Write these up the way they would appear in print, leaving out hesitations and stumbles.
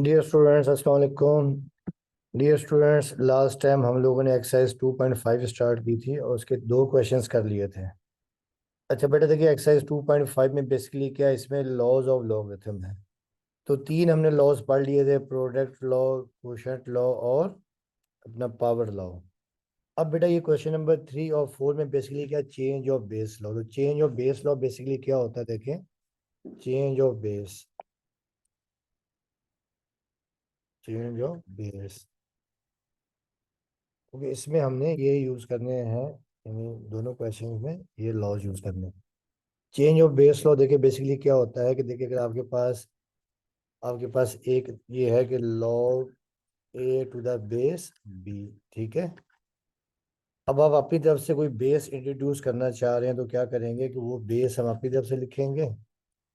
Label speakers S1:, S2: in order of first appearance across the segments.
S1: Dear students, अस्सलाम वालेकुम। Dear students, last time हम लोगों ने एक्सरसाइज 2.5 स्टार्ट की थी और उसके दो क्वेश्चंस कर लिए थे। अच्छा बेटा, देखिए एक्सरसाइज 2.5 में बेसिकली क्या है, इसमें लॉज ऑफ लॉगरिथम है। तो तीन हमने लॉज पढ़ लिए थे, प्रोडक्ट लॉ, कोशेंट लॉ और अपना पावर लॉ। अब बेटा ये क्वेश्चन नंबर 3 और 4 में बेसिकली क्या, चेंज ऑफ बेस लॉ। तो change of base law basically क्या होता है, देखें। चेंज ऑफ बेस, क्योंकि इसमें हमने ये यूज करने हैं, यानी दोनों क्वेश्चन में ये लॉज यूज करने हैं। चेंज ऑफ बेस लॉ देखिए बेसिकली क्या होता है कि देखिए, अगर आपके पास एक ये है कि log A to the base B, ठीक है। अब आप अपनी तरफ से कोई बेस इंट्रोड्यूस करना चाह रहे हैं तो क्या करेंगे कि वो बेस हम अपनी तरफ से लिखेंगे।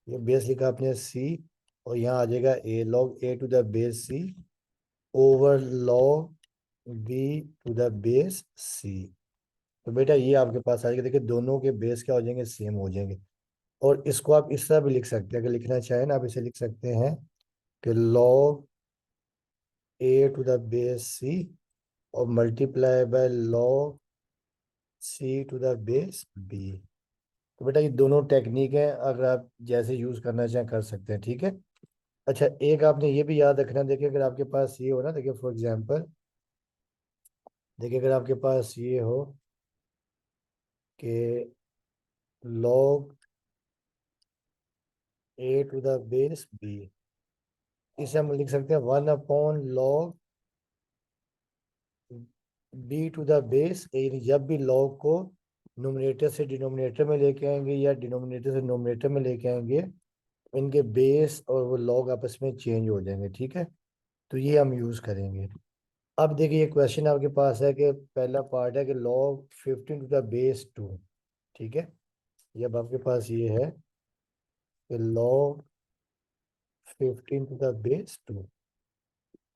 S1: ये बेस लिखा आपने सी, और यहाँ आ जाएगा A, log A to the base C over log B to the base C. तो बेटा ये आपके पास आ जाएगा। देखिए दोनों के बेस क्या हो जाएंगे, सेम हो जाएंगे। और इसको आप इस तरह भी लिख सकते हैं, अगर लिखना चाहें ना, आप इसे लिख सकते हैं कि log a to the base c और multiply by log c to the base b। तो बेटा ये दोनों टेक्निक है, अगर आप जैसे यूज करना चाहें कर सकते हैं, ठीक है। अच्छा, एक आपने ये भी याद रखना, देखिए अगर आपके पास ये हो ना, देखिए फॉर एग्जांपल, देखिए अगर आपके पास ये हो कि log a to the base b, इसे हम लिख सकते हैं 1/log B to the base A. जब भी लॉग को नोमिनेटर से डिनोमिनेटर में लेके आएंगे या डिनोमिनेटर से नोमिनेटर में लेके आएंगे, इनके बेस और वो लॉग आपस में चेंज हो जाएंगे, ठीक है। तो ये हम यूज करेंगे। अब देखिए ये क्वेश्चन आपके पास है कि पहला पार्ट है कि log 15 टू द बेस 2, ठीक है। जब आपके पास ये है कि log 15 टू द बेस 2,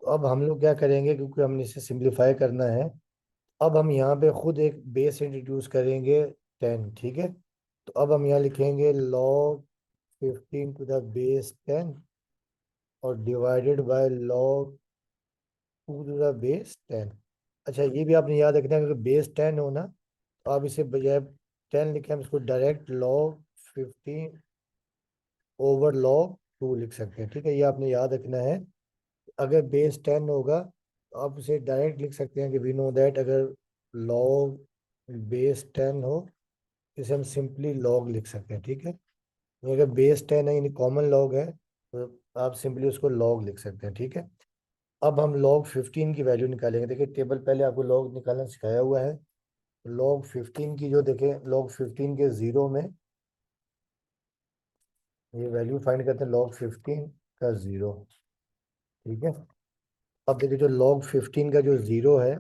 S1: तो अब हम लोग क्या करेंगे, क्योंकि हमने इसे सिंप्लीफाई करना है। अब हम यहाँ पे खुद एक बेस इंट्रोड्यूस करेंगे, 10, ठीक है। तो अब हम यहाँ लिखेंगे log 15 टू द बेस 10 और divided by log 2 to the base 10। अच्छा ये भी आपने याद रखना है, अगर बेस 10 हो ना, तो आप इसे बजाय 10 लिखे हम इसको डायरेक्ट log 15 ओवर log 2 लिख सकते हैं, ठीक है। ये आपने याद रखना है। अगर बेस 10 होगा तो आप उसे डायरेक्ट लिख सकते हैं कि वी नो दैट, अगर log बेस 10 हो, इसे हम सिंपली लॉग लिख सकते हैं, ठीक है। ये अगर बेस 10 है, यानी कॉमन लॉग है, तो आप सिंपली उसको लॉग लिख सकते हैं, ठीक है। अब हम log 15 की वैल्यू निकालेंगे। देखिए टेबल पहले आपको लॉग निकालना सिखाया हुआ है। log 15 की जो देखें, log 15 के जीरो में ये वैल्यू फाइंड करते हैं, log 15 का जीरो, ठीक है। अब देखिए जो log 15 का जो जीरो है,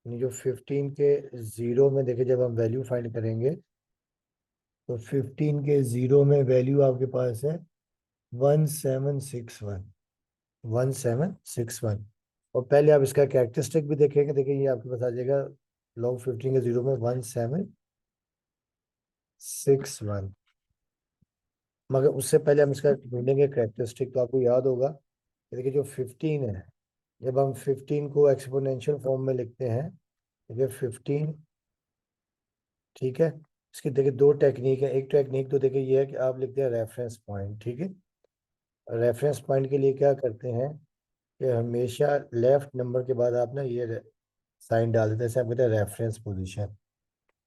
S1: यानी जो 15 के जीरो में देखिए जब हम वैल्यू फाइंड करेंगे, तो 15 के जीरो में वैल्यू आपके पास है 1761, 1761। और पहले आप इसका कैरेक्टरिस्टिक भी देखेंगे, देखिए ये आपके पास आ जाएगा log 15 के जीरो में 1761। मगर उससे पहले हम इसका ढूंढेंगे कैरेक्टरिस्टिक। तो आपको याद होगा कि देखिए जो 15 है, जब हम 15 को एक्सपोनेंशियल फॉर्म में लिखते हैं, देखिए 15, ठीक है। इसकी देखिए दो टेक्निक है। एक टेक्निक तो देखिए ये है कि आप लिखते हैं रेफरेंस पॉइंट, ठीक है। रेफरेंस पॉइंट के लिए क्या करते हैं कि हमेशा लेफ्ट नंबर के बाद आप ना ये साइन डाल देते हैं, जैसे आप कहते हैं रेफरेंस पोजीशन।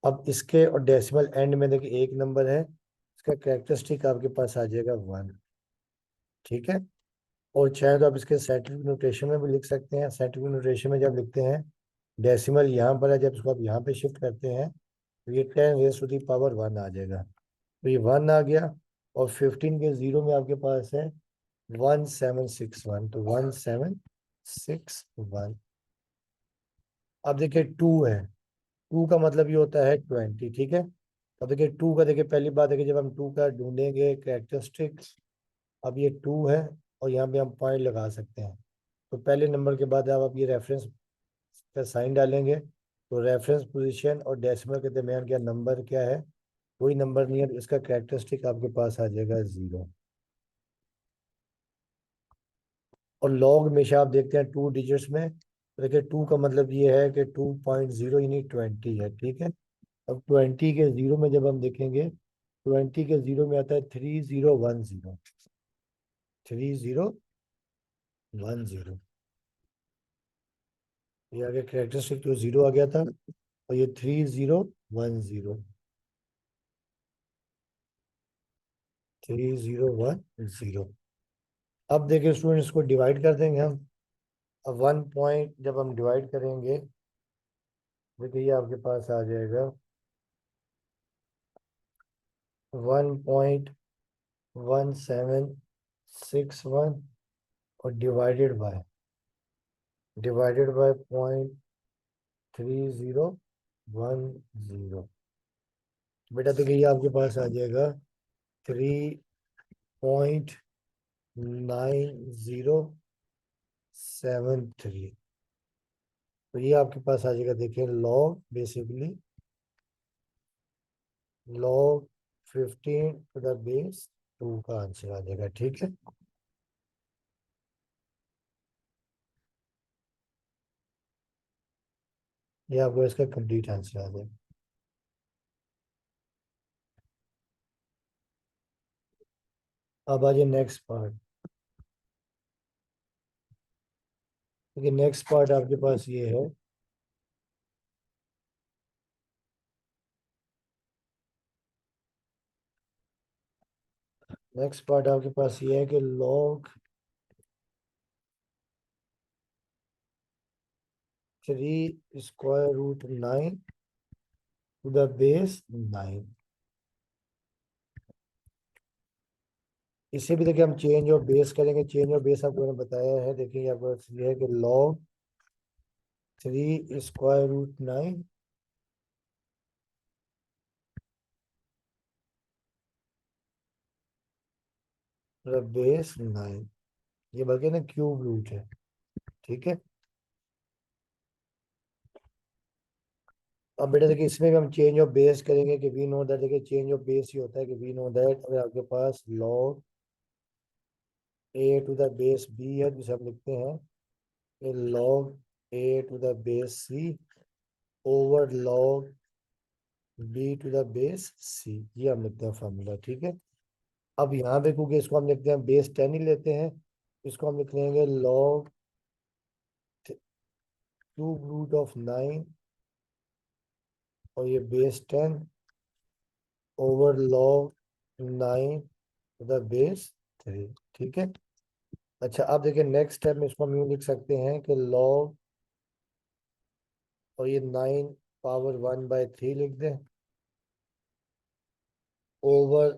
S1: अब इसके और डेसिमल एंड में देखिए एक नंबर है, इसका कैरेक्टरिस्टिक आपके पास आ जाएगा 1, ठीक है। और चाहे तो आप इसके साइंटिफिक नोटेशन में भी लिख सकते हैं। साइंटिफिक नोटेशन में जब लिखते हैं, डेसिमल यहाँ पर है, जब इसको आप यहाँ पे शिफ्ट करते हैं तो ये 10 raised to the power 1 आ जाएगा। तो ये 1 आ गया। और 15 के जीरो में आपके पास है 1761, तो 1761। अब देखिए 2 है, 2 का मतलब ये होता है 20, ठीक है। अब देखिए 2 का, देखिए पहली बात है कि जब हम 2 का ढूंढेंगे कैरेक्टरिस्टिक्स, अब ये 2 है और यहाँ पे हम पॉइंट लगा सकते हैं। तो पहले नंबर के बाद आप ये रेफरेंस का साइन डालेंगे, तो रेफरेंस पोजीशन और डेसिमल के दरमियान क्या नंबर क्या है, कोई नंबर नहीं है, तो इसका कैरेक्टरिस्टिक आपके पास आ जाएगा 0। और लॉग हमेशा आप देखते हैं 2 डिजिट्स में, तो देखिए 2 का मतलब ये है कि 2.0 यानी 20 है, ठीक है। अब 20 के जीरो में जब हम देखेंगे, 20 के जीरो में आता है 3010, 3010, ये आ गया कैरेक्टरिस्टिक, तो जीरो आ गया था, और ये 3010, 3010। अब देखिए स्टूडेंट, इसको डिवाइड कर देंगे हम। अब 1 पॉइंट जब हम डिवाइड करेंगे, देखिए ये आपके पास आ जाएगा 1.1761, और डिवाइडेड बाय 0.3010। बेटा देखिए ये आपके पास आ जाएगा 3.9073। तो ये आपके पास आ जाएगा, देखिए log, basically log 15 to the base 2 का आंसर आ जाएगा, ठीक है। ये आपको इसका कंप्लीट आंसर आ जाएगा। अब आ जाए नेक्स्ट पार्ट। देखिए नेक्स्ट पार्ट आपके पास ये है, नेक्स्ट पार्ट आपके पास ये है कि लॉग 3√9 टू द बेस 9। इसे भी देखिए हम चेंज ऑफ बेस करेंगे, चेंज ऑफ बेस आपको मैंने बताया है। देखिए यहाँ पर ये है कि लॉग 3√9 टू द बेस 9, ये बल्कि ना क्यूब रूट है, ठीक है। अब बेटा देखिए इसमें भी हम चेंज ऑफ बेस करेंगे कि वी नो दैट, देखिए चेंज ऑफ बेस ही होता है कि वी नो दैट अगर आपके पास log a to the base b है, जिसे हम लिखते हैं कि log a to the base c over log b to the base c, ये हम लिखते हैं फॉर्मूला, ठीक है। अब यहाँ पे क्योंकि इसको हम लिखते हैं बेस 10 ही लेते हैं, इसको हम लिख लेंगे लॉग क्यूब रूट ऑफ 9, और ये base 10 over log 9 to the base 3, ठीक है। अच्छा अब देखिए नेक्स्ट स्टेप में इसको हम यूँ लिख सकते हैं कि लॉग, और ये 9 पावर 1/3 लिख दें, ओवर,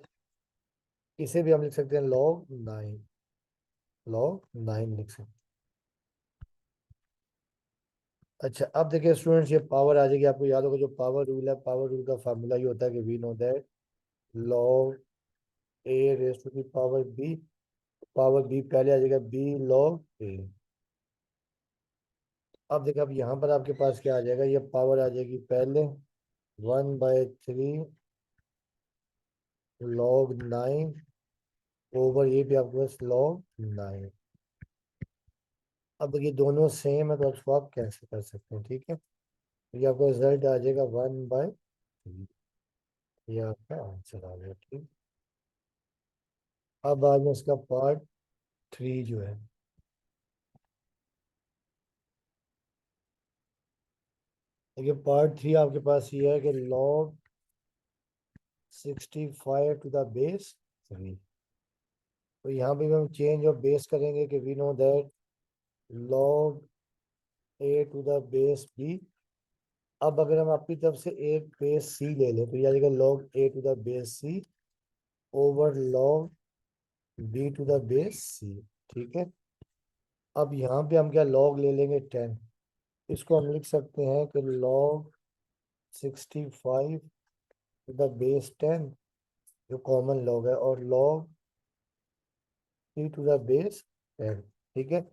S1: इसे भी हम लिख सकते हैं लॉग 9 लिख सकते हैं। अच्छा अब देखिए स्टूडेंट्स, ये पावर आ जाएगी, आपको याद होगा जो पावर रूल है, पावर रूल का फार्मूला ये होता है कि we know that log a⁻⁵ power B पहले आ जाएगा b log a। अब देखिए अब यहाँ पर आपके पास क्या आ जाएगा, ये पावर आ जाएगी पहले 1/3 log 9 ओवर ये भी आपके पास log 9। अब देखिए दोनों सेम है तो उसको आप कैंसिल कर सकते हैं, ठीक है। तो ये आपका रिजल्ट आ जाएगा 1/3, ये आपका आंसर आ गया, ठीक। अब बाद में इसका पार्ट 3 जो है, देखिए पार्ट 3 आपके पास ये है कि log 65 टू द बेस 3। तो यहाँ पे भी हम चेंज ऑफ बेस करेंगे कि we know that log a⁻⁵b। अब अगर हम अपनी तरफ से एक बेस c ले लें, तो ये आ जाएगा log a⁻⁵c over log b⁻⁵c, ठीक है। अब यहाँ पे हम क्या log ले लेंगे 10, इसको हम लिख सकते हैं कि log 65 टू द बेस 10, जो कॉमन log है, और log c to the base 10, ठीक है।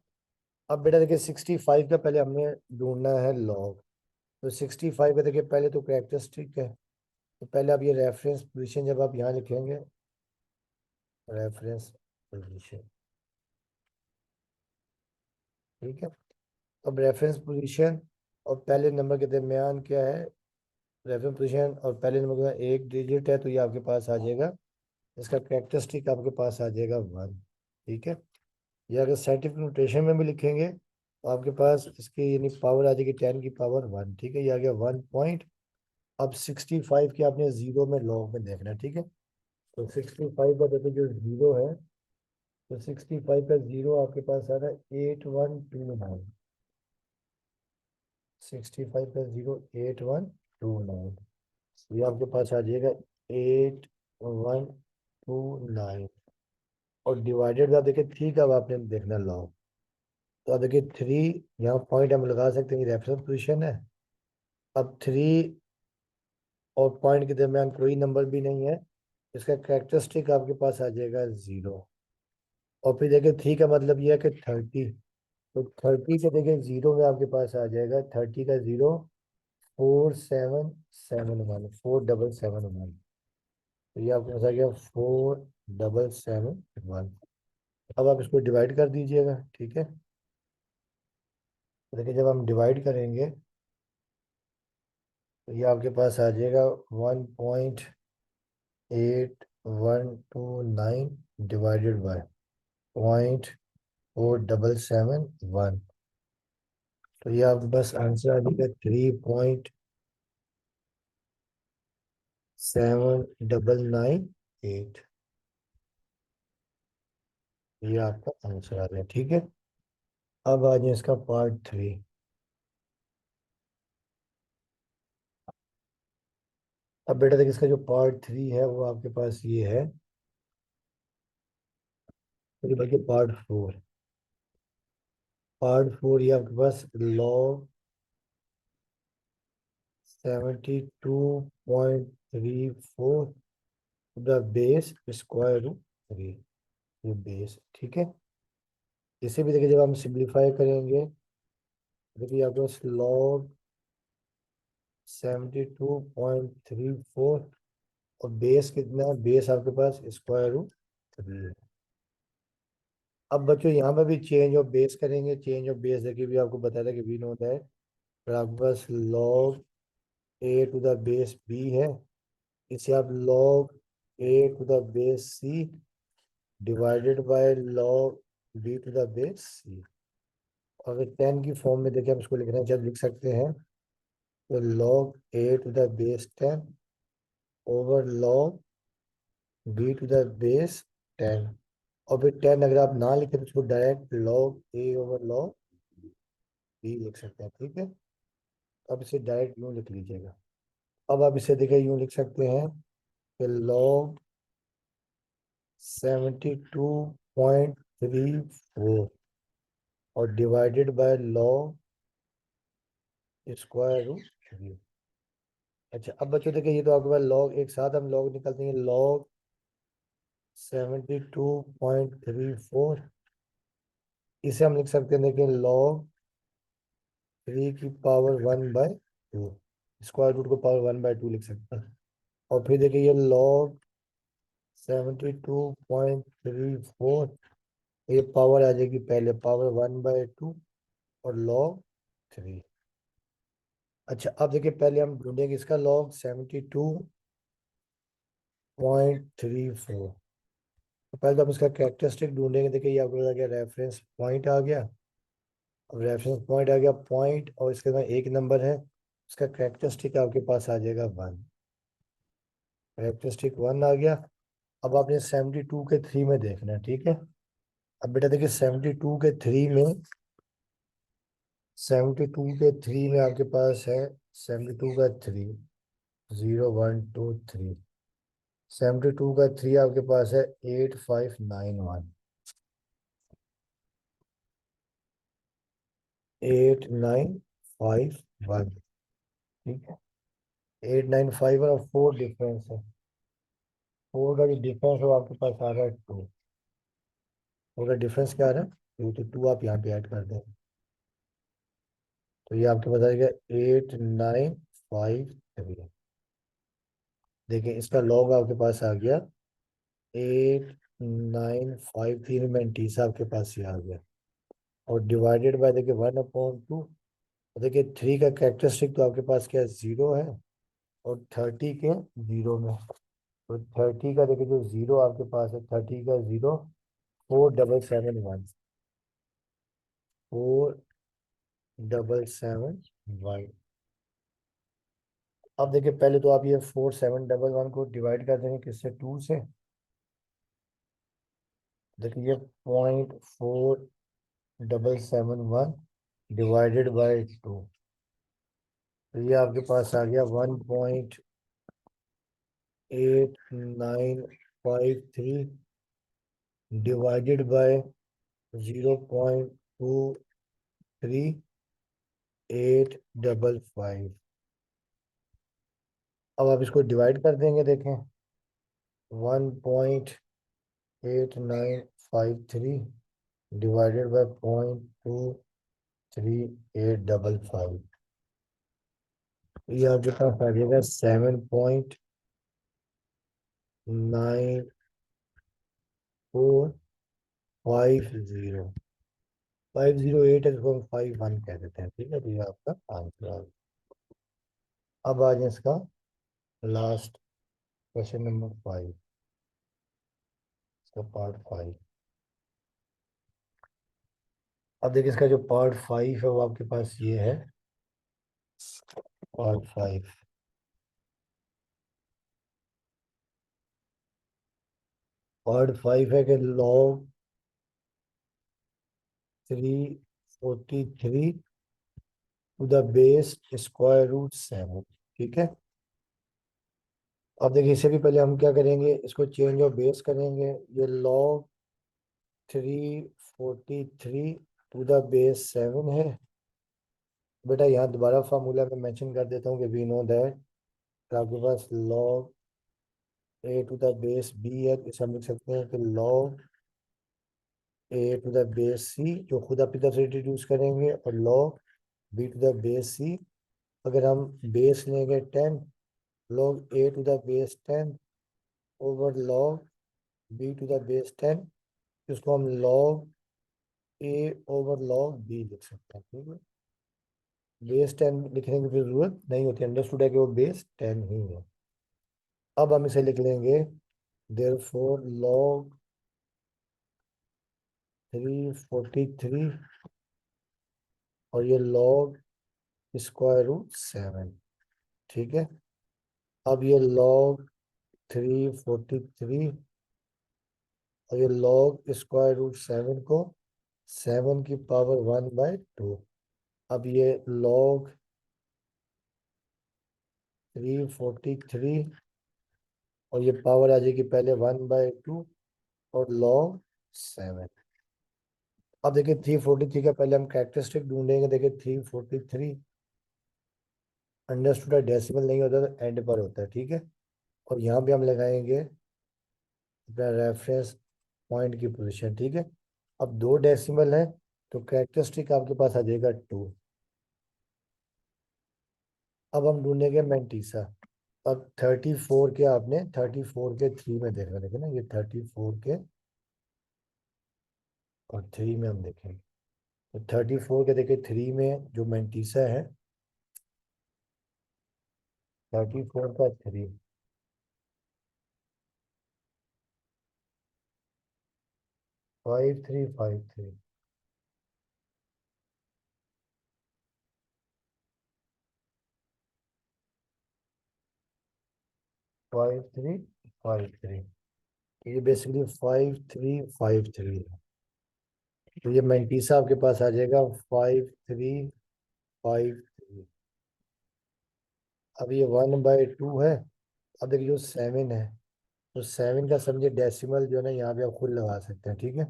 S1: अब बेटा देखिए 65 का पहले हमें ढूंढना है लॉग। तो 65 का देखिए पहले तो कैरेक्टरिस्टिक है, तो पहले आप ये रेफरेंस पोजीशन जब आप यहाँ लिखेंगे, रेफरेंस पोजीशन, ठीक है। अब रेफरेंस पोजीशन और पहले नंबर के दरमियान क्या है, रेफरेंस पोजीशन और पहले नंबर का एक डिजिट है, तो ये आपके पास आ जाएगा, इसका कैरेक्टरिस्टिक आपके पास आ जाएगा 1। ठीक है। या अगर साइंटिफिक नोटेशन में भी लिखेंगे तो आपके पास इसकी यानी पावर आ जाएगी 10 की पावर 1। ठीक है, ये आ गया 1 पॉइंट। अब 65 के आपने जीरो में लॉग में देखना है। ठीक है, तो 65 का देखो जो जीरो है, तो 65 का जीरो आपके पास आ रहा है 8129। 65 का जीरो 8129, ये आपके पास आ जाएगा 8129। और डिवाइडेड का देखिए थ्री का अब आपने देखना लॉग, तो अब देखिए थ्री, यहाँ पॉइंट हम लगा सकते हैं, रेफरेंस पोजीशन है। अब थ्री और पॉइंट के दरमियान कोई नंबर भी नहीं है, इसका कैरेक्टरिस्टिक आपके पास आ जाएगा 0। और फिर देखिए थ्री का मतलब ये है कि 30, तो 30 के देखिए जीरो में आपके पास आ जाएगा 30 का जीरो 4771, 4771। तो ये आपके पास आ गया 4771। अब आप इसको डिवाइड कर दीजिएगा। ठीक है, तो देखिए जब हम डिवाइड करेंगे तो ये आपके पास आ जाएगा 1.8129 डिवाइडेड बाय 0.4771। तो ये आपके पास आंसर आ जाएगा 3.7998। ये आपका आंसर आ गया। ठीक है, अब आ जाए इसका पार्ट 3। अब बेटा देखिए इसका जो पार्ट 3 है वो आपके पास ये है, फिर बाकी पार्ट 4। पार्ट 4 ये आपके पास log 72.34 the base square root 3, ये बेस। ठीक है, इसे भी देखिए जब हम सिंप्लीफाई करेंगे, देखिए आपके पास लॉग 72.34 और बेस कितना है, बेस आपके पास स्क्वायर रूट 3 है। अब बच्चों यहाँ पर भी चेंज ऑफ बेस करेंगे, चेंज ऑफ बेस देखिए भी आपको बताया था कि वी नो दैट, फिर आपके पास log A to the base B है, इसे आप log A to the base C divided by log B to the base C. और अगर 10 की फॉर्म में देखिए हम इसको लिखना जब लिख सकते हैं, तो log A to the base 10 over log B to the base 10। और फिर 10 अगर आप ना लिखें तो उसको direct log A over log B लिख सकते हैं। ठीक है, अब इसे डायरेक्ट यूँ लिख लीजिएगा। अब आप इसे देखिए यूँ लिख सकते हैं कि लॉग 72.34 और divided by log square root 3। अच्छा, अब बच्चों देखिए ये तो आपके पास लॉग, एक साथ हम लॉग निकलते हैं, लॉग 72.34, इसे हम लिख सकते हैं देखिए लॉग 3 की पावर 1/2, स्क्वायर रूट को पावर 1/2 लिख सकते हैं। और फिर देखिए ये लॉग 72.34, ये पावर आ जाएगी पहले पावर 1/2 और लॉग 3। अच्छा, अब देखिए पहले हम ढूंढेंगे इसका लॉग 72.34। तो पहले तो हम इसका कैरेक्टरिस्टिक ढूंढेंगे। देखिए ये आपको आ गया, रेफरेंस पॉइंट आ गया। अब रेफरेंस पॉइंट आ गया, पॉइंट और इसके अंदर एक नंबर है, इसका कैरेक्टरिस्टिक आपके पास आ जाएगा 1। कैरेक्टरिस्टिक 1 आ गया। अब आपने 72 के 3 में देखना है। ठीक है, अब बेटा देखिए 72 में आपके पास है 72 का 3, 0 1 2 3। 72 का 3 आपके पास है 8591, 8951। ठीक है, 8951 और 4 डिफरेंस है, 4 का जो डिफरेंस है वो आपके पास आ रहा है 2। 4 का डिफरेंस क्या आ रहा है 2, तो 2 आप यहाँ पे ऐड कर दें, तो ये आपके पास आएगा 8953। देखिए इसका लॉग आपके पास आ गया 8953 में टी आपके पास ये आ गया। और डिवाइडेड बाय देखिए 1/2। देखिए 3 का कैरेक्टरिस्टिक तो आपके पास क्या 0 है, और 30 के 0 में, तो 30 का देखिए जो 0 आपके पास है, 30 का 0 4771, 4771। अब देखिए पहले तो आप ये 4711 को डिवाइड कर देंगे किससे, 2 से। देखिए 0.4771 डिवाइडेड बाय 2, तो ये आपके पास आ गया 1.8953 डिवाइडेड बाय 0.2385। अब आप इसको डिवाइड कर देंगे, देखें 1.8953 डिवाइडेड बाय 0.2385, ये आपके पास आ जाएगा 7.9450। 508 है, इसको हम 51 कह देते हैं, ठीक है, तो ये आपका आंसर आ गया। अब आ जाए इसका लास्ट क्वेश्चन नंबर 5, इसका पार्ट 5। अब देखिए इसका जो पार्ट 5 है वो आपके पास ये है, पार्ट 5। पार्ट 5 है कि log 343 to the base square root 7, ठीक है। अब देखिए इससे भी पहले हम क्या करेंगे, इसको चेंज ऑफ बेस करेंगे। ये लॉग 343 टू द बेस 7 है। बेटा यहाँ दोबारा फार्मूला में मेंशन कर देता हूँ कि वी नो दैट आपके पास log A to the base B है, इसे हम लिख सकते हैं कि log A to the base C, जो खुद अपनी तरफ से इंट्रोड्यूस करेंगे, और log B to the base C. अगर हम बेस लेंगे 10, log A to the base 10 over log B to the base 10, इसको हम log A over log B लिख सकते हैं, ठीक है। बेस 10 लिखने की फिर जरूरत नहीं होती, अंडरस्टूड है कि वो बेस 10 ही है। अब हम इसे लिख लेंगे, देयरफॉर लॉग 343 और ये लॉग स्क्वायर रूट 7, ठीक है। अब ये लॉग 343 और ये लॉग स्क्वायर रूट 7 को 7 की पावर 1/2। अब ये लॉग 343 और ये पावर आ जाएगी पहले 1/2 और लॉग 7। अब देखिए 343 का पहले हम कैरेक्टरिस्टिक ढूंढेंगे। देखिए 343 अंडरस्टूड है, डेसिमल नहीं होता तो एंड पर होता है, ठीक है। और यहाँ पे हम लगाएंगे अपना रेफरेंस पॉइंट की पोजीशन, ठीक है। अब 2 डेसिमल है तो कैरेक्टरिस्टिक आपके पास आ जाएगा 2। अब हम ढूंढेंगे मैंटीसा। अब 34 के आपने 34 के 3 में देखना, देखिए ना, ये 34 के और 3 में हम देखेंगे। तो 34 के देखिए 3 में जो मैंटीसा है, 34 का 3, 5353, 5353, ये बेसिकली 5353 है। तो ये मैंटीसा आपके पास आ जाएगा 5353। अब ये 1/2 है। अब देखिए जो 7 है, तो 7 का समझे डेसिमल जो है ना, यहाँ पे आप खुद लगा सकते हैं, ठीक है।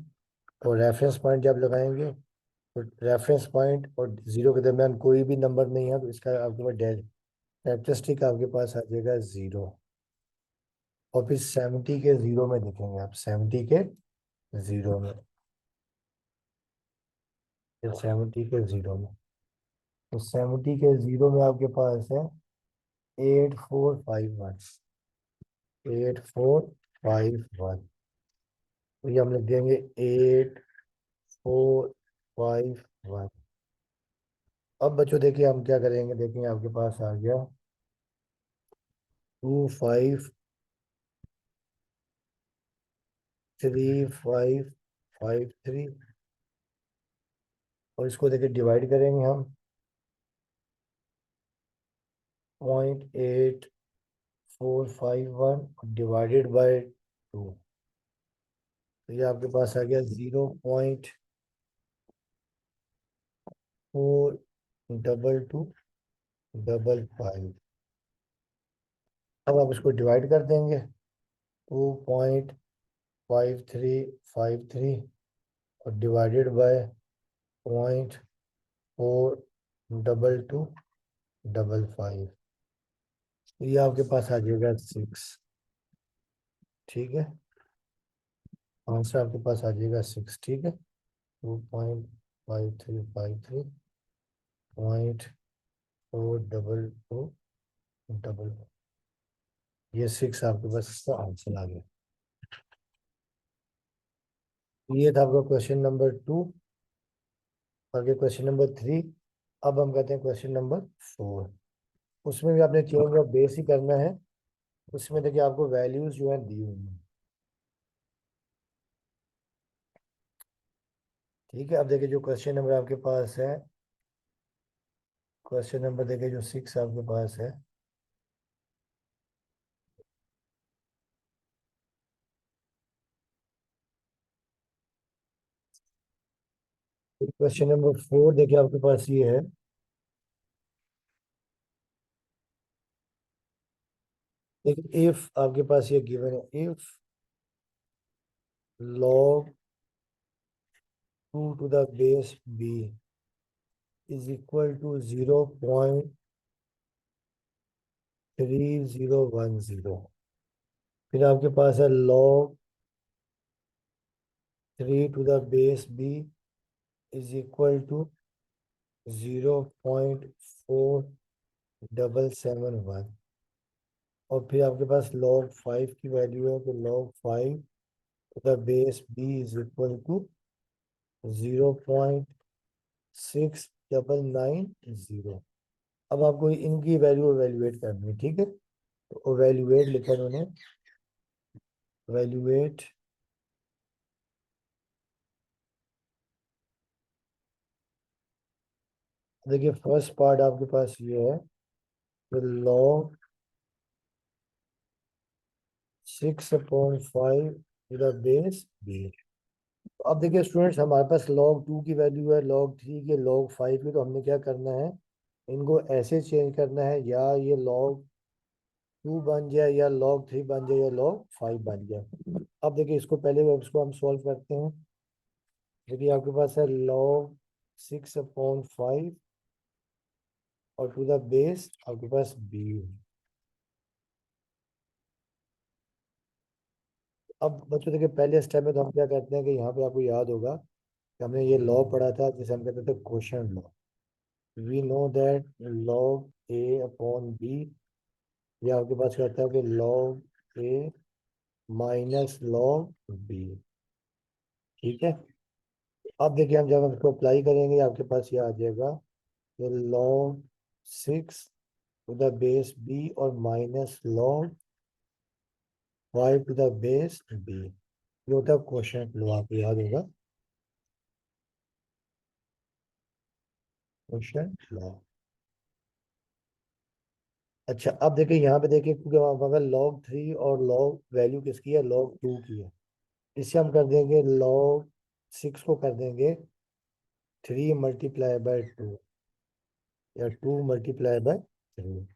S1: और रेफरेंस पॉइंट जब लगाएंगे तो रेफरेंस पॉइंट और 0 के दरमियान कोई भी नंबर नहीं है, तो इसका आपके पास कैरेक्टरिस्टिक आपके पास आ जाएगा 0। और फिर 70 के 0 में देखेंगे आप, 70 के 0 में, फिर 70 के 0 में, तो 70 के 0 में आपके पास है 8451, 8451। तो ये हम लिख देंगे 8451 5 1। अब बच्चों देखिए हम क्या करेंगे, देखिए आपके पास आ गया 2 5 3 5 3, और इसको देखिए डिवाइड करेंगे हम 0.8451 डिवाइडेड बाय 2। तो ये आपके पास आ गया 0.4225। अब आप इसको डिवाइड कर देंगे 2.5353 और डिवाइडेड बाय 0.4225। ये आपके पास आ जाएगा 6। ठीक है, आंसर आपके पास आ जाएगा 6। ठीक है, 2.5353.4225, ये 6 आपके पास इसका आंसर आ गया। ये था आपका क्वेश्चन नंबर 2। आगे क्वेश्चन नंबर 3। अब हम कहते हैं क्वेश्चन नंबर 4। उसमें भी आपने चेंज ऑफ बेस ही करना है। उसमें देखिए आपको वैल्यूज जो है दी हुई है। ठीक है, अब देखिए जो क्वेश्चन नंबर आपके पास है, क्वेश्चन नंबर देखिए जो 6 आपके पास है। क्वेश्चन नंबर 4 देखिए आपके पास ये है, देखिए इफ आपके पास ये गिवन है, if log 2 to the base b is equal to 0.3010। फिर आपके पास है log 3 to the base b is equal to 0.4771। और फिर आपके पास log 5 की वैल्यू है, तो log 5 to the base b is equal to 0.6990। अब आपको इनकी वैल्यू एवेल्युएट करनी है। ठीक है, तो एवेल्युएट लिखा उन्होंने, एवेल्युएट देखिए फर्स्ट पार्ट आपके पास ये है, तो log 6/5 to the base b। अब देखिए स्टूडेंट्स, हमारे पास log 2 की वैल्यू है, log 3 की, log 5 की, तो हमने क्या करना है, इनको ऐसे चेंज करना है, या ये log 2 बन जाए, या log 3 बन जाए, या log 5 बन जाए। अब देखिए इसको पहले इसको हम सॉल्व करते हैं। देखिए आपके पास है log 6/5 और टू द बेस आपके पास b। अब बच्चों देखिए पहले स्टेप में तो हम क्या करते हैं कि यहाँ पे आपको याद होगा कि हमने ये लॉ पढ़ा था जिसे हम कहते थे quotient law. We know that log a/b, ये आपके पास कहता है कि log a minus log b। ठीक है, अब देखिए हम जब हम इसको अप्लाई करेंगे आपके पास ये आ जाएगा कि log 6 to the base b और minus log 5 to the base b। ये होता है क्वोशंट लॉ, आपको याद होगा क्वोशंट लॉ। अच्छा, अब देखिए यहाँ पे देखिए, क्योंकि अगर log 3 और log वैल्यू किसकी है, log 2 की है, इससे हम कर देंगे log 6 को कर देंगे 3 × 2 या 2 × 3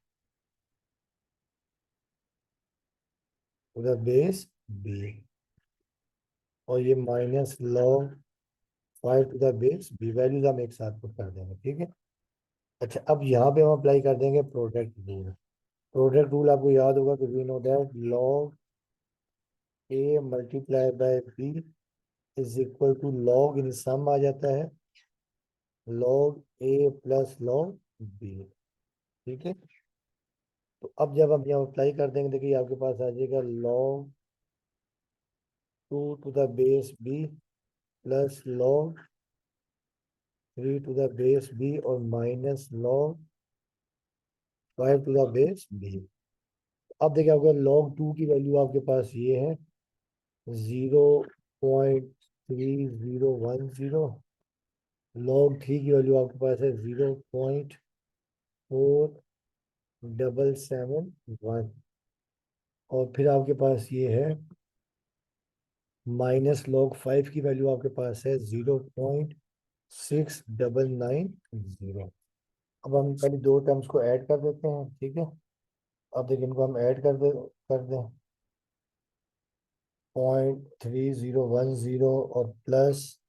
S1: टू द बेस b, और ये minus log 5 to the base b, values हम एक साथ पुट कर देंगे। ठीक है, अच्छा अब यहाँ पे हम अप्लाई कर देंगे प्रोडक्ट रूल। प्रोडक्ट रूल आपको याद होगा कि we know that log a × b is equal to log, in sum आ जाता है log a plus log b। ठीक है, तो अब जब हम यहाँ अप्लाई कर देंगे, देखिए आपके पास आ जाएगा log 2 to the base b plus log 3 to the base B और minus log 5 to the base B. अब देखिए आपका लॉग 2 की वैल्यू आपके पास ये है 0.3010। लॉग 3 की वैल्यू आपके पास है 0.4771। और फिर आपके पास ये है माइनस लॉग 5 की वैल्यू आपके पास है 0.6990। अब हम पहले दो टर्म्स को ऐड कर देते हैं, ठीक है। अब देखिए इनको हम ऐड कर दें 0.3010 और प्लस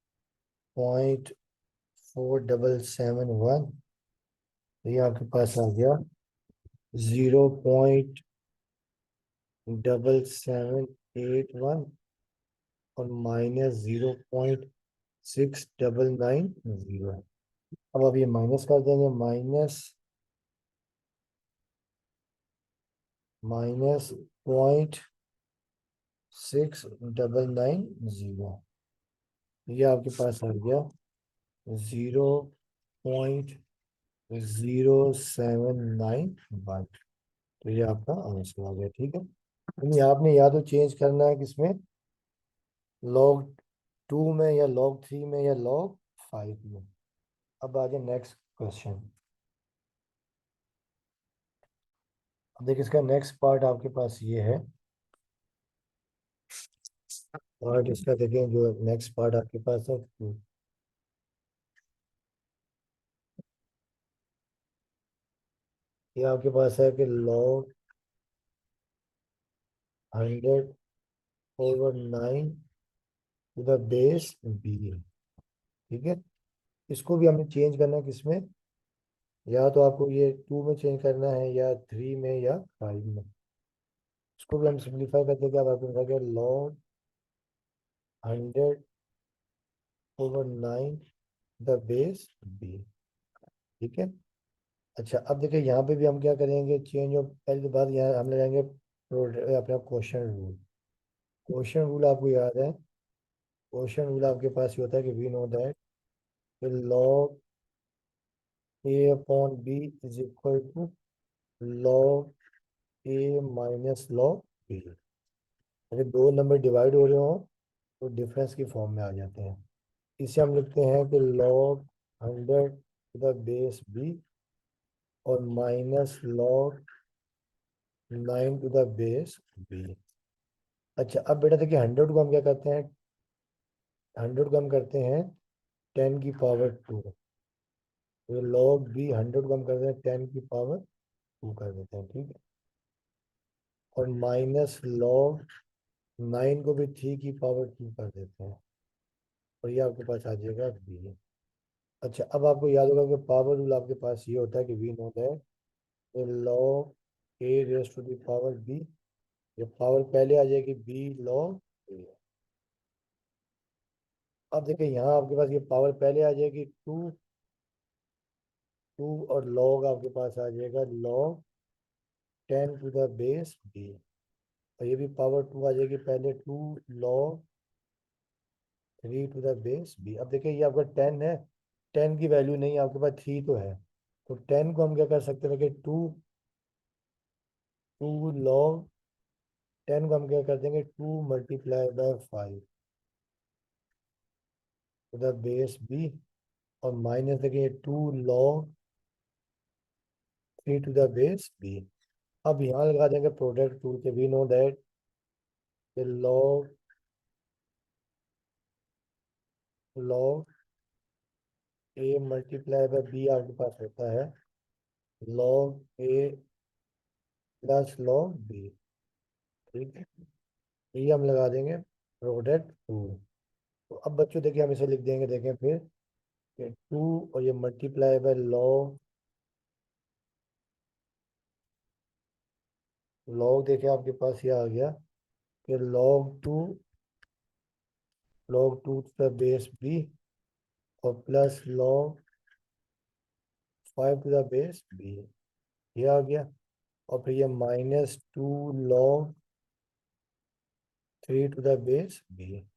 S1: 0.4771। ये आपके पास आ गया 0.7781 और माइनस 0.6990। अब आप ये माइनस कर देंगे, माइनस 0.6990। ये आपके पास आ गया 0.0791। तो ये आपका आंसर आ गया, ठीक है। यानी आपने या तो चेंज करना है किसमें, लॉग 2 में या लॉग 3 में या लॉग 5 में। अब आ गया नेक्स्ट क्वेश्चन। अब देखिए इसका नेक्स्ट पार्ट आपके पास ये है। और इसका देखिए जो नेक्स्ट पार्ट आपके पास है, ये आपके पास है कि log 100/9 to the base B, ठीक है। इसको भी हमें चेंज करना है किसमें, या तो आपको ये 2 में चेंज करना है या 3 में या 5 में। इसको भी हम सिंप्लीफाई करते हैं, क्या आपको मिला गया लॉग 100/9 द बेस बी, ठीक है। अच्छा अब देखिए यहाँ पे भी हम क्या करेंगे चेंज ऑफ, पहले तो बात यहाँ हम लगाएंगे अपना क्वेश्चन रूल। क्वेश्चन रूल आपको याद है, क्वेश्चन रूल आपके पास ये होता है कि we know that log A upon B is equal to log A minus log B. अगर दो नंबर डिवाइड हो रहे हो तो डिफरेंस की फॉर्म में आ जाते हैं। इसे हम लिखते हैं कि log 100 to the base B और minus log 9 to the base b. अच्छा अब बेटा देखिए 100 को हम क्या करते हैं, 100 को हम करते हैं 10 की पावर 2। तो लॉग बी 100 को हम करते हैं 10 की पावर 2 कर देते हैं, ठीक है। और माइनस लॉग 9 को भी 3 की पावर 2 कर देते हैं, और ये आपके पास आ जाएगा बी। अच्छा अब आपको याद होगा कि पावर रूल आपके पास ये होता है कि we know that log a raise to the power b, ये पावर पहले आ जाएगी बी लॉग ए। अब देखिए यहाँ आपके पास ये पावर पहले आ जाएगी 2 और लॉग आपके पास आ जाएगा log 10 to the base B. और ये भी पावर 2 आ जाएगी पहले 2 log 3 to the base B. अब देखिए ये आपका 10 है, 10 की वैल्यू नहीं है आपके पास, 3 तो है। तो 10 को हम क्या कर सकते हैं कि 2 लॉग 10 को हम क्या कर देंगे 2 × 5 टू द बेस बी। और माइनस देखिए 2 log 3 to the base B. अब यहाँ लगा देंगे प्रोडक्ट टूल के, we know that log a multiply by b आपके पास होता है log a plus log b, ठीक है। ये हम लगा देंगे प्रोडक्ट टूल। तो अब बच्चों देखिए हम इसे लिख देंगे, देखें फिर कि 2 और ये मल्टीप्लाई बाय लॉग, लॉग देखिए आपके पास ये आ गया कि log 2 to the base B और plus log 5 to the base b, ये आ गया। और फिर ये -2 log 3 to the base B.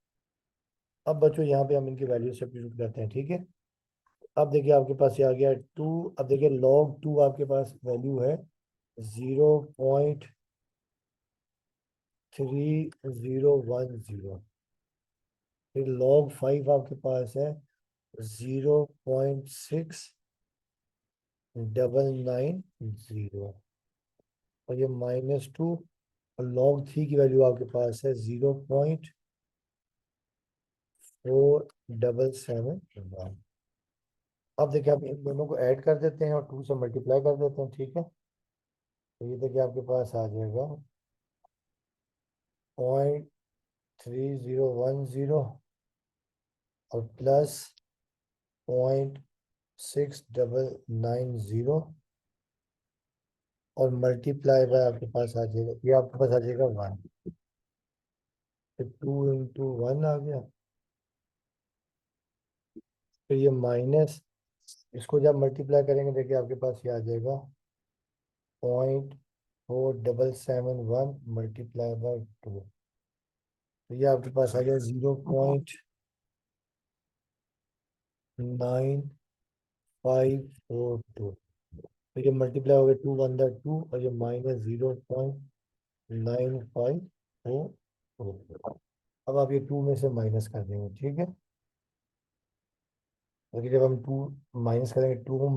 S1: अब बच्चों यहाँ पे हम इनकी वैल्यू सब्स्टिट्यूट करते हैं, ठीक है। अब देखिए आपके पास ये आ गया 2। अब देखिए log 2 आपके पास वैल्यू है 0.3010। फिर log 5 आपके पास है 0.6990। और ये -2। और log 3 की वैल्यू आपके पास है 0.4771। अब देखिए आप इन दोनों को ऐड कर देते हैं और 2 से मल्टीप्लाई कर देते हैं, ठीक है। तो ये देखिए आपके पास आ जाएगा 0.3010 और प्लस 0.6990 और मल्टीप्लाई बाय आपके पास आ जाएगा, ये आपके पास आ जाएगा 1। फिर 2 × 1 आ गया। फिर ये माइनस, इसको जब मल्टीप्लाई करेंगे देखिए आपके पास ये आ जाएगा 0.4771 मल्टीप्लाई बाय 2। तो ये आपके पास आ गया 0.9542। तो ये मल्टीप्लाई हो गया 2 × 2 और ये -0.9542। अब आप ये 2 में से माइनस कर देंगे, ठीक है। क्योंकि जब हम 2 माइनस करेंगे, 2 -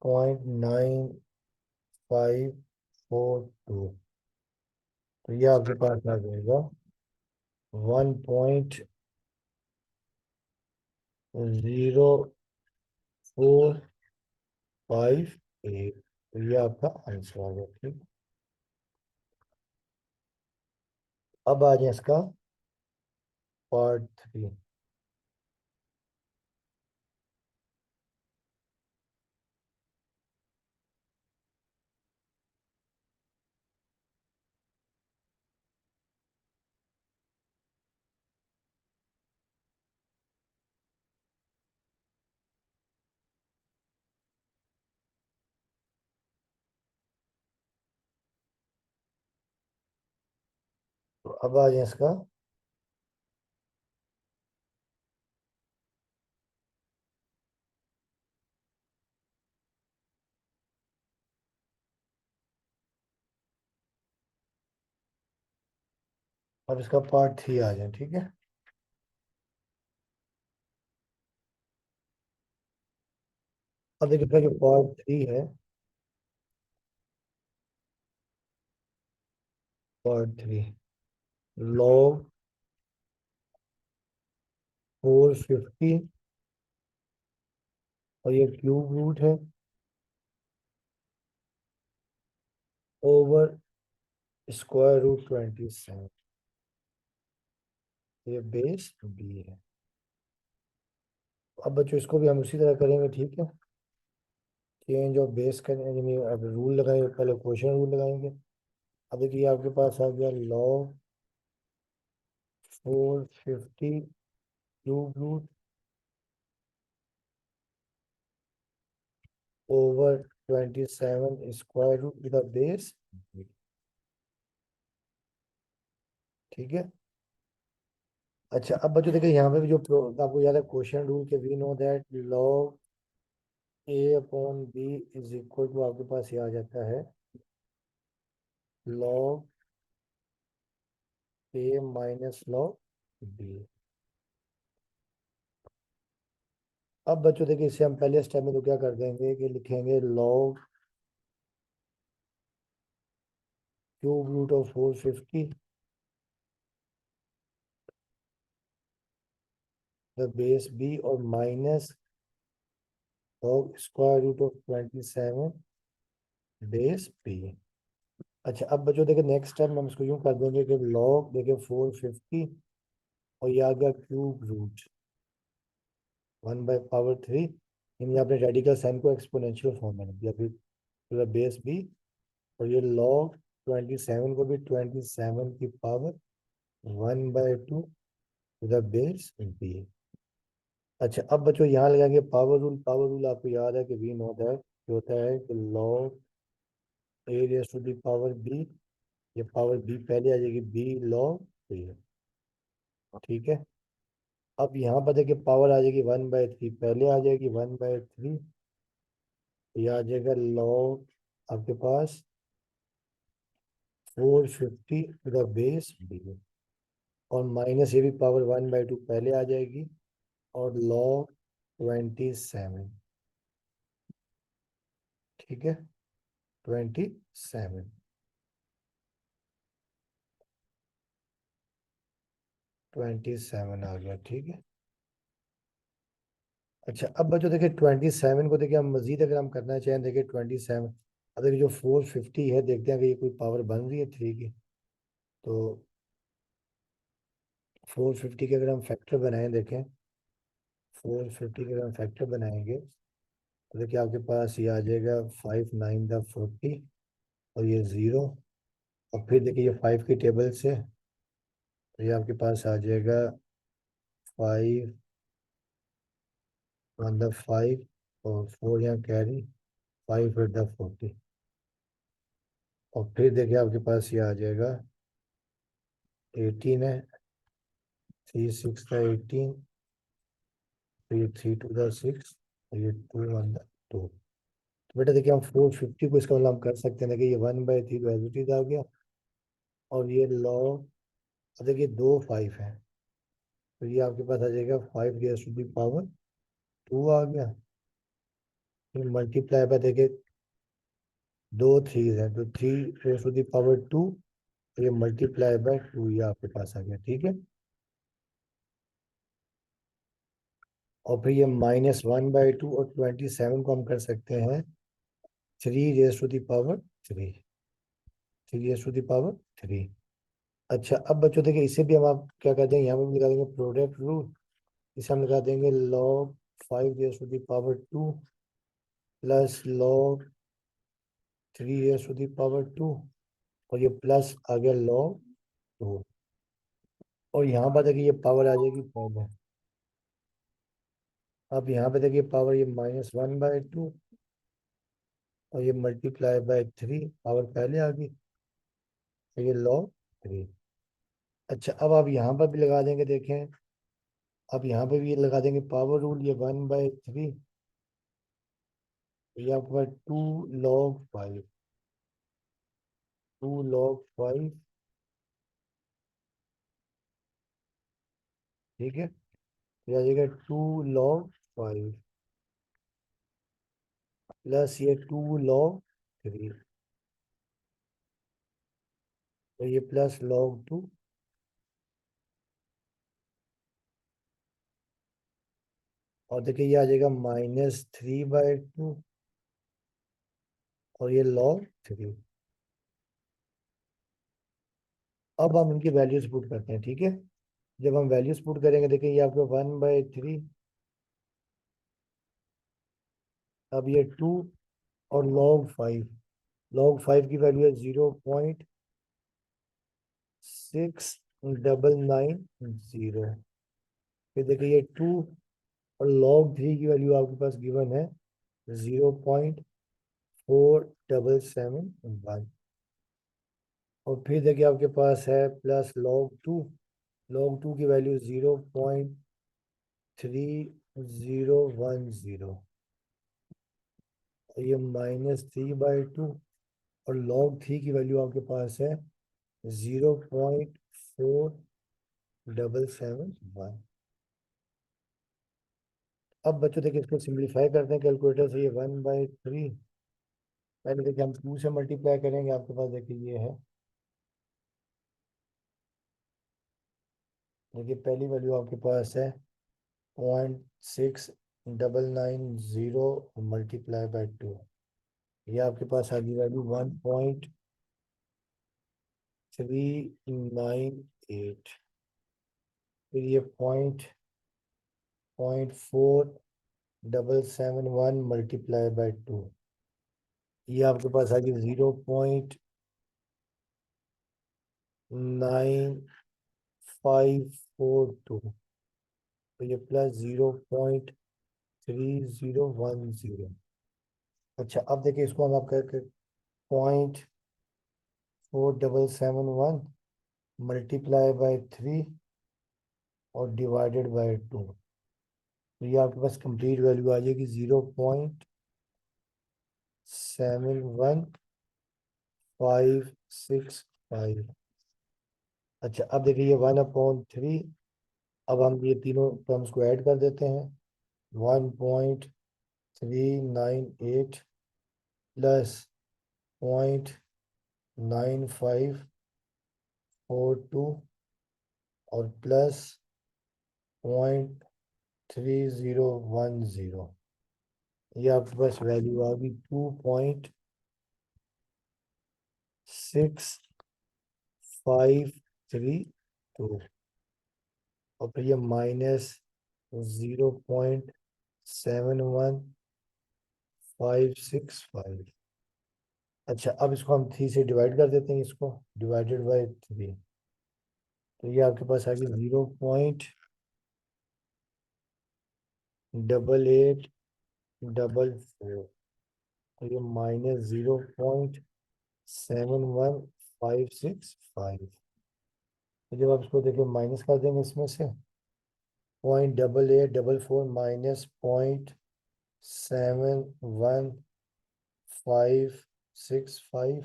S1: 9542, तो ये आपके पास आ जाएगा 1.0458। तो ये आपका आंसर आ गया, ठीक। अब आ जाए इसका पार्ट 3। तो अब आ जाए इसका अब इसका पार्ट 3 आ जाए, ठीक है। अब देखिए इसका जो पार्ट 3 है, पार्ट 3 log 450 और ये क्यूब रूट है ओवर √27। ये बेस बी है। अब बच्चों इसको भी हम उसी तरह करेंगे, ठीक है। चेंज ऑफ बेस करेंगे, यानी अब रूल लगाएंगे, पहले क्वेश्चन रूल लगाएंगे। अब देखिए आपके पास आ गया log 450 cube root over 27 square root with base, ठीक है। अच्छा अब बच्चों देखिए यहाँ पे भी जो आपको याद है क्वेश्चन रूल के, we know that log A/B is equal to, आपके पास ये आ जाता है log A minus log B। अब बच्चों देखिए इससे हम पहले स्टेप में तो क्या कर देंगे कि लिखेंगे log cube root of 450 the base B और minus log square root of 27 base B। अच्छा अब बच्चों देखिए नेक्स्ट स्टेप में हम इसको यूं कर देंगे कि log देखिए 450 और ये आ गया क्यूब रूट 1/3, यानी आपने रेडिकल साइन को एक्सपोनेंशियल फॉर्म में लिख दिया। फिर बेस B और ये log 27 को भी 27 की पावर 1/2 बेस B। अच्छा अब बच्चों यहाँ लगाएंगे पावर रूल। पावर रूल आपको याद है कि वी नो दैट जो होता है कि log A⁻⁵ ये पावर B पहले आ जाएगी B log A, ठीक है। अब यहाँ पर देखिए पावर आ जाएगी 1/3, पहले आ जाएगी 1/3, ये आ जाएगा लॉग आपके पास 450 टू द बेस बी, और माइनस ये भी पावर 1/2 पहले आ जाएगी, और लॉग 27, ठीक है, 27, 27 आ गया, ठीक है। अच्छा अब बच्चों देखिए 27 को देखिए हम मजीद अगर हम करना चाहें, देखिए 27, अब देखिए जो 450 है, देखते हैं कि ये कोई पावर बन रही है 3 की। तो 450 के अगर हम फैक्टर बनाएं, देखें 450 के अगर हम फैक्टर बनाएंगे, तो देखिए आपके पास ये आ जाएगा 5 9 40, और ये 0, और फिर देखिए ये 5 की टेबल से, तो ये आपके पास आ जाएगा 5 1 5, और 4 यहाँ कैरी, 5 8 40, और फिर देखिए आपके पास ये आ जाएगा 18 है, 3 6 का 18, तो ये 3 2 का 6, और ये 2 1 2। तो बेटा देखिए हम 450 को इसका मतलब हम कर सकते हैं, देखिए ये 1/3 तो एज इट इज आ गया, और ये लॉग, देखिए 2 5 है, तो ये आपके पास आ जाएगा 5 टू आ गया, फिर मल्टीप्लाई पर देखिए 2 3 है, तो 3 टू, ये मल्टीप्लाई बाय 2, ये आपके पास आ गया, ठीक है। और फिर ये -1/2 और 27 को हम कर सकते हैं 3 raise to the power 3, 3 raise to the power 3। अच्छा अब बच्चों देखिए इसे भी हम आप क्या कहते हैं, यहाँ पे भी लगा देंगे प्रोडक्ट रूल, इसे हम लगा देंगे log 5 raise to the power 2 plus log 3 raise to the power 2, और ये प्लस आ गया लॉग 2, और यहाँ पर देखिए ये पावर आ जाएगी पहले। अब यहाँ पे देखिए पावर ये -1/2, और ये मल्टीप्लाई बाय 3, पावर पहले आ गई, तो ये लॉग 3। अच्छा अब आप यहाँ पर भी लगा देंगे, देखें अब यहाँ पे भी ये लगा देंगे पावर रूल, ये 1/3, ये आपके पास 2 log 5, 2 log 5, ठीक है, ये आ जाएगा 2 log 5 प्लस ये 2 log 3, तो ये प्लस log 2, और देखिए ये आ जाएगा -3/2, और ये log 3। अब हम इनकी वैल्यूज पुट करते हैं, ठीक है। जब हम वैल्यूज पुट करेंगे, देखिए ये आपका 1/3, अब ये 2, और log 5 की वैल्यू है 0.6990। फिर देखिए ये 2, और log 3 की वैल्यू आपके पास गिवन है 0.4771, और फिर देखिए आपके पास है प्लस log 2 की वैल्यू 0.3010, ये -3/2, और log 3 की वैल्यू आपके पास है 0.4771। अब बच्चों देखिए इसको सिंप्लीफाई करते हैं कैलकुलेटर से, ये 1/3, पहले देखिए हम 2 से मल्टीप्लाई करेंगे, आपके पास देखिए ये है, देखिए पहली वैल्यू आपके पास है 0.6990 मल्टीप्लाई बाय 2, ये आपके पास आ गई वैल्यू 1.398, फिर ये .4771 मल्टीप्लाई बाय 2, ये आपके पास आ गई 0.9542, तो ये प्लस 0.3010। अच्छा अब देखिए इसको हम आप करके 0.4771 मल्टीप्लाई बाय 3, और डिवाइडेड बाय 2, तो ये आपके पास कंप्लीट वैल्यू आ जाएगी 0.71565। अच्छा अब देखिए ये 1/3, अब हम ये तीनों टर्म्स को ऐड कर देते हैं। 1.398 प्लस 0.9542 और प्लस 0.3010, ये आपके पास वैल्यू आ गई 2.6532, और फिर ये माइनस 0.71565। अच्छा अब इसको हम 3 से डिवाइड कर देते हैं, इसको डिवाइडेड बाय 3, तो ये आपके पास आ गई 0.8844, तो ये माइनस 0.71565। तो जब आप इसको देखिए माइनस कर देंगे इसमें से 0.8844 माइनस 0.71565,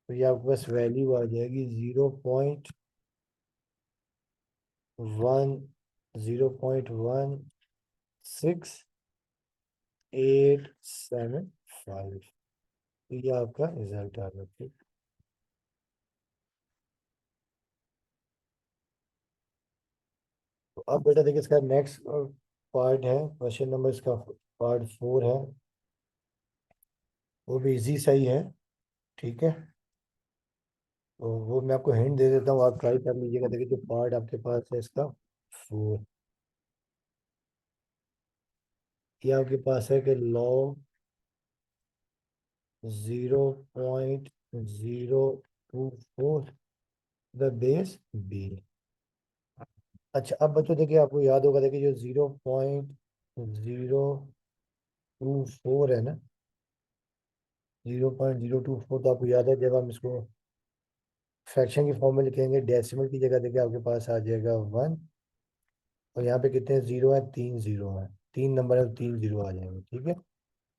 S1: तो ये आपके पास वैल्यू आ जाएगी 0.16875, तो ये आपका रिजल्ट आ गया। ठीक, तो अब बेटा देखिए इसका नेक्स्ट पार्ट है, क्वेश्चन नंबर इसका पार्ट 4 है, वो भी इजी सही है। ठीक है, तो वो मैं आपको हिंट दे देता हूँ, आप ट्राई कर लीजिएगा। देखिए जो पार्ट आपके पास है इसका 4, ये आपके पास है कि log 0.024 द बेस बी। अच्छा अब बच्चों देखिए आपको याद होगा, देखिए जो 0.024 है ना, 0.024, तो आपको याद है जब हम इसको फ्रैक्शन की फॉर्म में लिखेंगे, डेसिमल की जगह देखिए आपके पास आ जाएगा 1, और यहाँ पे कितने जीरो है, 3 जीरो है, 3 नंबर है तो 3 जीरो आ जाएंगे। ठीक है, तो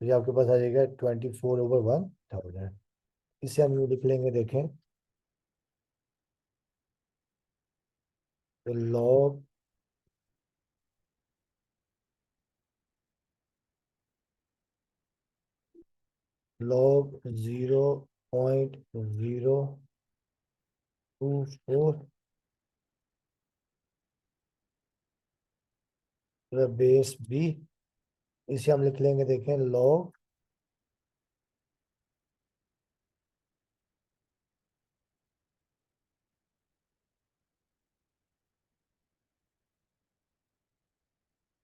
S1: ये आपके पास आ जाएगा 24/1000। इसे हम यूँ लिख लेंगे, देखें तो log 0.024 बेस बी, इसे हम लिख लेंगे, देखें log,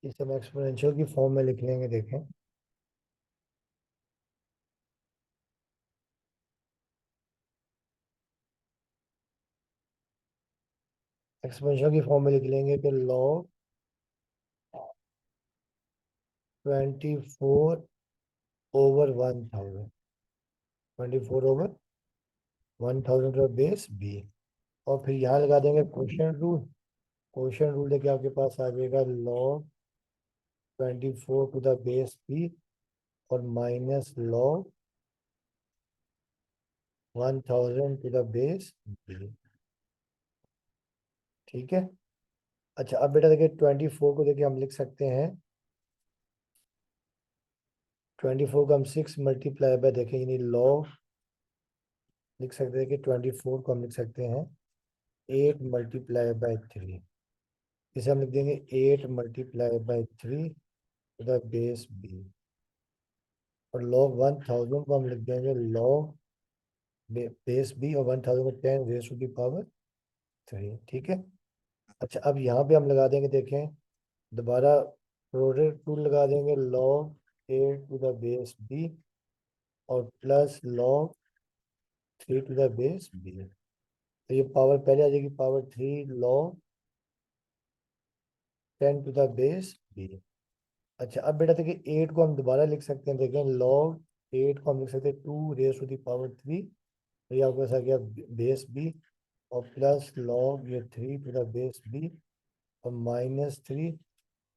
S1: इसे हम एक्सपोनेंशियल की फॉर्म में लिख लेंगे, देखें एक्सपोनेंशियल की फॉर्म में लिख लेंगे कि log 24/1000, 24/1000 का बेस बी, और फिर यहाँ लगा देंगे क्वेश्चन रूल। क्वेश्चन रूल लेके आपके पास आ जाएगा log 24 to the base B और minus log 1000 to the base B. ठीक है, अच्छा अब बेटा देखिए 24 को देखिए हम लिख सकते हैं, 24 को हम 6 मल्टीप्लाई बाय देखें यानी log, लिख सकते हैं कि 24 को हम लिख सकते हैं 8 मल्टीप्लाई बाय 3, इसे हम लिख देंगे 8 multiply by 3 to the base B, और log 1000 को हम लिख देंगे log बेस बी, और 1000 को 10 रेज टू द पावर 3। ठीक है, अच्छा अब यहाँ पे हम लगा देंगे, देखें दोबारा प्रोडक्ट टूल लगा देंगे, log 8 to the base B और plus log 3 to the base b, तो ये पावर पहले आ जाएगी power 3 log 10 to the base b. अच्छा अब बेटा देखिए 8 को हम दोबारा लिख सकते हैं, देखें log 8 को हम लिख सकते हैं 2 रेज टू द पावर 3, तो ये आपके पास आ गया बेस बी, और प्लस log ये 3 टू द बेस बी, और -3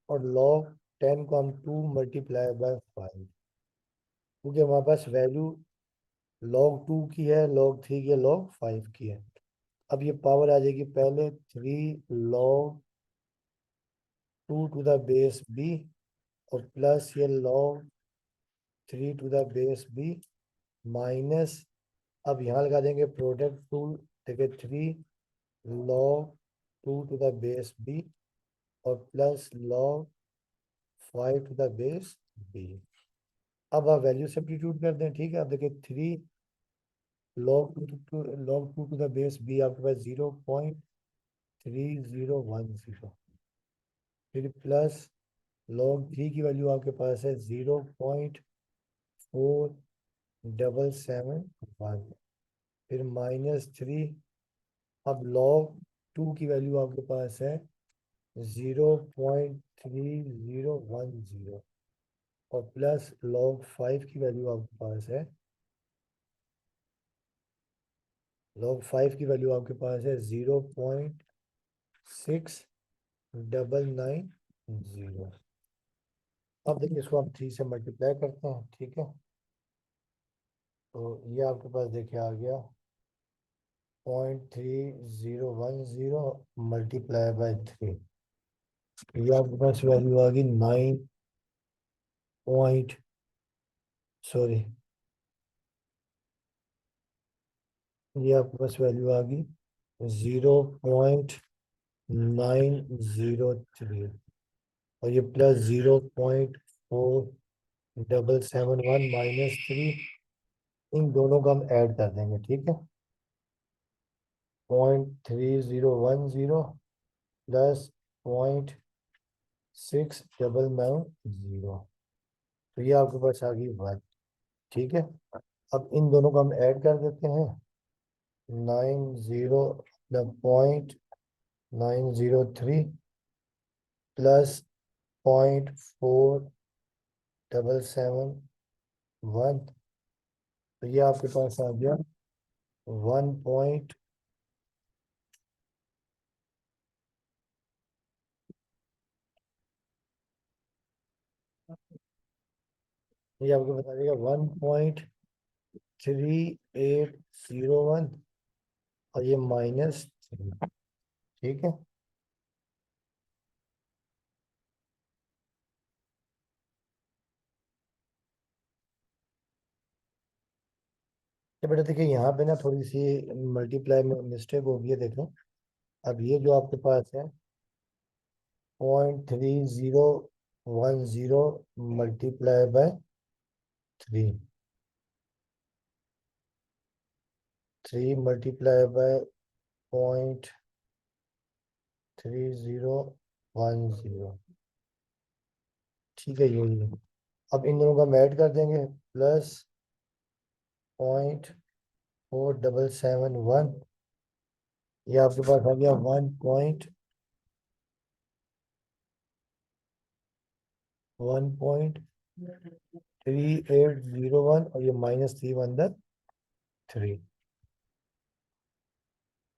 S1: और log 10 को हम 2 मल्टीप्लाई बाय 5, क्योंकि हमारे पास वैल्यू log 2 की है, log 3 की है, log 5 की है। अब ये पावर आ जाएगी पहले 3 log 2 to the base b और प्लस ये log 3 to the base b minus, अब यहाँ लगा देंगे प्रोडक्ट टू, देखिए 3 log 2 to the base b और plus log 5 to the base b। अब आप वैल्यू सब्स्टिट्यूट कर दें, ठीक है। अब देखिए 3 log 2 to the base b आपके पास 0.3010, फिर प्लस log 3 की वैल्यू आपके पास है 0.4771, फिर -3। अब log 2 की वैल्यू आपके पास है 0.3010 और प्लस log 5 की वैल्यू आपके पास है, log 5 की वैल्यू आपके पास है 0.6990। अब देखिए इसको हम 3 से मल्टीप्लाई करते हैं, ठीक है। तो ये आपके पास देखिए आ गया 0.3010 मल्टीप्लाई बाय 3। ये आपके पास वैल्यू आ गई 9 पॉइंट, सॉरी, ये आपके पास वैल्यू आ गई 0.903 और ये प्लस 0.4771 -3। इन दोनों का हम ऐड कर देंगे, ठीक है। 0.3010 प्लस 0.6990, तो ये आपके पास आ गई 1, ठीक है। अब इन दोनों को हम ऐड कर देते हैं, 0.903 प्लस 0.4771, तो ये आपके पास आ गया 1 ये आपको बता देगा 1.3801 और ये -3, ठीक है। तो बेटा देखिए यहाँ पे ना थोड़ी सी मल्टीप्लाई में मिस्टेक हो गई है, देखो। अब ये जो आपके पास है 0.3010 मल्टीप्लाई बाय 3 मल्टीप्लाई बाय 0.3010, ठीक है, यही है। अब इन दोनों का हम ऐड कर देंगे, प्लस 0.4771, ये आपके पास आ गया 1.3801 और ये -3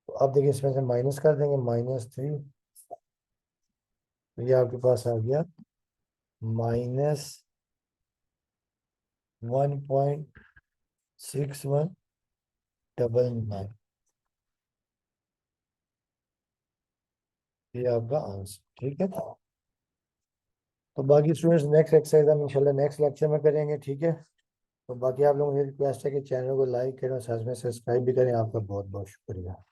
S1: तो अब देखिए इसमें से माइनस कर देंगे, -3, तो ये आपके पास आ गया -1.6199, ये आपका आंसर, ठीक है। तो बाकी स्टूडेंट्स नेक्स्ट एक्सरसाइज हम इंशाल्लाह नेक्स्ट लेक्चर में करेंगे, ठीक है। तो बाकी आप लोगों से रिक्वेस्ट है कि चैनल को लाइक करें और साथ में सब्सक्राइब भी करें। आपका बहुत बहुत शुक्रिया।